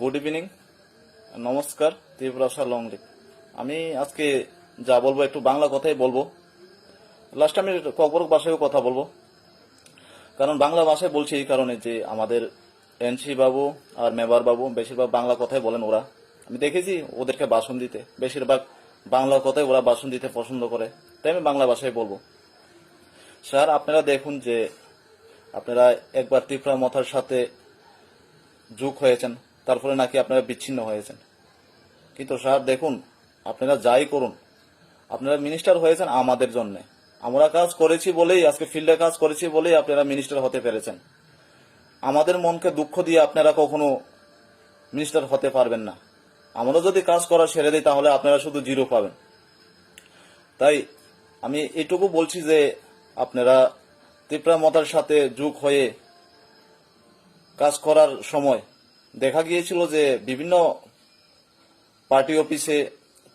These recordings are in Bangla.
গুড ইভিনিং, নমস্কার। ত্রিপুরা লংলিপ। আমি আজকে যা বলবো একটু বাংলা কথাই বলবো। লাস্ট আমি ককবরক ভাষায়ও কথা বলবো, কারণ বাংলা ভাষায় বলছি এই কারণে যে আমাদের এনসি বাবু আর মেবার বাবু বেশিরভাগ বাংলা কথাই বলেন। ওরা, আমি দেখেছি ওদেরকে ভাষণ দিতে, বেশিরভাগ বাংলা কথাই ওরা ভাষণ দিতে পছন্দ করে, তাই আমি বাংলা ভাষায় বলবো। স্যার, আপনারা দেখুন যে আপনারা একবার ত্রিপুরা মথার সাথে যোগ হয়েছেন, তারপরে নাকি আপনারা বিচ্ছিন্ন হয়েছেন। কিন্তু স্যার দেখুন, আপনারা যাই করুন, আপনারা মিনিস্টার হয়েছেন আমাদের জন্য। আমরা কাজ করেছি বলেই, আজকে ফিল্ডে কাজ করেছি বলেই আপনারা মিনিস্টার হতে পেরেছেন। আমাদের মনকে দুঃখ দিয়ে আপনারা কখনো মিনিস্টার হতে পারবেন না। আমরা যদি কাজ করা ছেড়ে দিই তাহলে আপনারা শুধু জিরো পাবেন। তাই আমি এটুকু বলছি যে আপনারা ত্রিপুরা মথার সাথে যোগ হয়ে কাজ করার সময় দেখা গিয়েছিল যে বিভিন্ন পার্টি অফিসে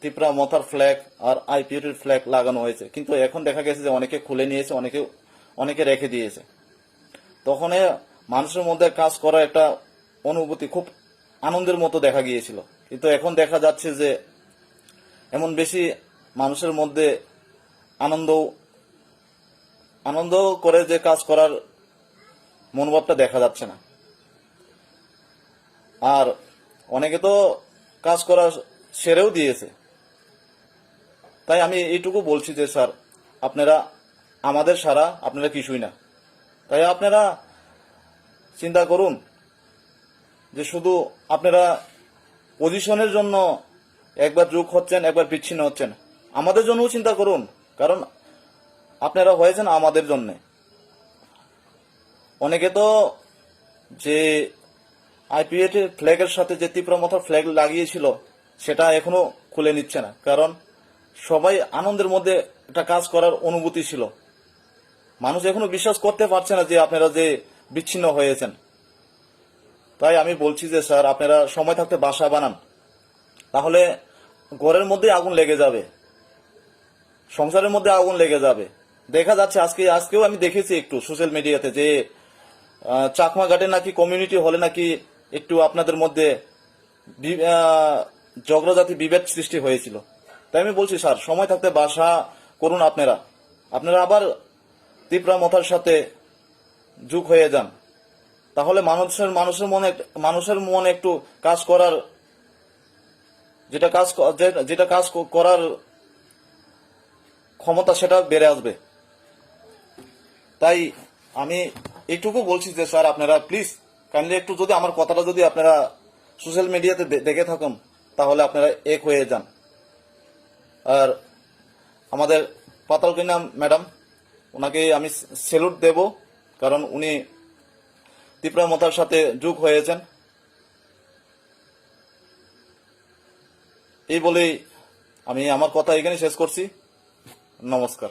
ত্রিপুরা মথার ফ্ল্যাগ আর আইপিএটির ফ্ল্যাগ লাগানো হয়েছে, কিন্তু এখন দেখা গেছে যে অনেকে খুলে নিয়েছে, অনেকে রেখে দিয়েছে। তখন মানুষের মধ্যে কাজ করার একটা অনুভূতি খুব আনন্দের মতো দেখা গিয়েছিল, কিন্তু এখন দেখা যাচ্ছে যে এমন বেশি মানুষের মধ্যে আনন্দ করে যে কাজ করার মনোভাবটা দেখা যাচ্ছে না। আর অনেকে তো কাজ করা সেরেও দিয়েছে। তাই আমি এইটুকু বলছি যে স্যার, আপনারা আমাদের সারা, আপনারা কিছুই না। তাই আপনারা চিন্তা করুন যে শুধু আপনারা পজিশনের জন্য একবার যোগ হচ্ছেন, একবার বিচ্ছিন্ন হচ্ছেন। আমাদের জন্যও চিন্তা করুন, কারণ আপনারা হয়েছেন আমাদের জন্য। অনেকে তো যে আইপিএট ফ্ল্যাগের সাথে যে ত্রিপুরা মথার ফ্ল্যাগ লাগিয়েছিল সেটা এখনো খুলে নিচ্ছে না, কারণ সবাই আনন্দের মধ্যে একটা কাজ করার অনুভূতি ছিল। মানুষ এখনো বিশ্বাস করতে পারছে না যে আপনারা যে বিচ্ছিন্ন হয়েছেন। তাই আমি বলছি যে স্যার, আপনারা সময় থাকতে বাসা বানান, তাহলে ঘরের মধ্যে আগুন লেগে যাবে, সংসারের মধ্যে আগুন লেগে যাবে। দেখা যাচ্ছে আজকেও আমি দেখেছি একটু সোশ্যাল মিডিয়াতে যে চাকমা ঘাটে নাকি কমিউনিটি হলে নাকি একটু আপনাদের মধ্যে ঝগড়াজাতি বিভেদ সৃষ্টি হয়েছিল। তাই আমি বলছি স্যার, সময় থাকতে বাসা করুন, আপনারা আবার ত্রিপুরা মথার সাথে যোগ হয়ে যান। তাহলে মানুষের মনে একটু কাজ করার যেটা কাজ করার ক্ষমতা সেটা বেড়ে আসবে। তাই আমি এইটুকু বলছি যে স্যার, আপনারা প্লিজ কাইন্ডলি একটু যদি আমার কথাটা যদি আপনারা সোশ্যাল মিডিয়াতে দেখে থাকুন তাহলে আপনারা এক হয়ে যান। আর আমাদের পাতালকন্যা ম্যাডাম, ওনাকে আমি স্যালুট দেব, কারণ উনি ত্রিপুরা মথার সাথে যোগ হয়েছেন। এই বলেই আমি আমার কথা এখানে শেষ করছি। নমস্কার।